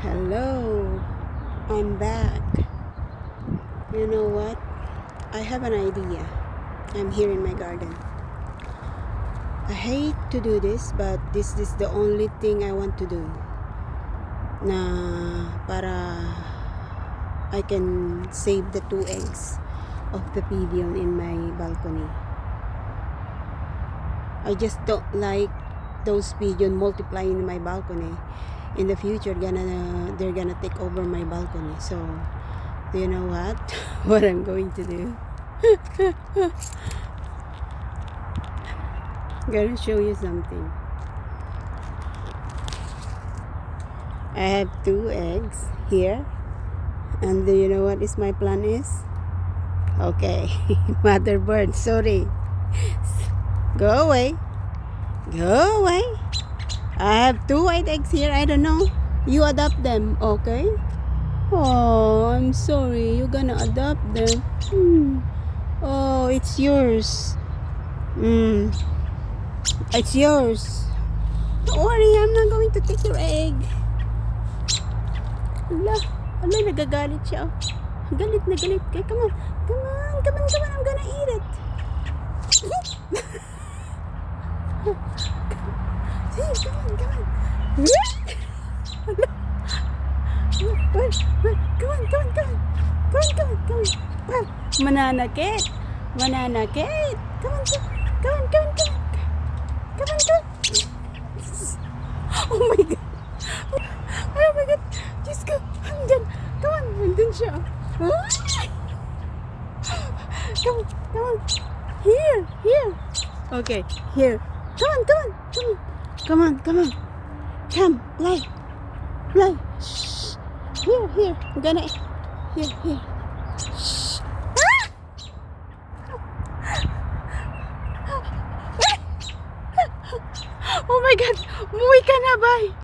Hello, I'm back. You know what? I have an idea. I'm here in my garden. I hate to do this, but this is the only thing I want to do. Na para I can save the 2 eggs of the pigeon in my balcony. I just don't like those pigeon multiplying in my balcony. In the future, they're gonna take over my balcony. So, do you know what? What I'm going to do? I'm gonna show you something. I have 2 eggs here. And do you know what is my plan is? Okay, mother bird, sorry. Go away. Go away. I have 2 white eggs here. I don't know. You adopt them, okay? Oh, I'm sorry. You're gonna adopt them. Oh, it's yours. It's yours. Don't worry, I'm not going to take your egg. Ala, nagagalit siya. Galit na galit. Okay, come on. I'm gonna eat it. See, come on. Come on. Mananakit. Come on. Oh my God. Just go. Andyan. Come on. Andyan siya. Come on. Here. Okay, here. Come on. Come, play. Shh. Here. I'm gonna. Here. Shh. Oh my God. Umuwi ka na, bye.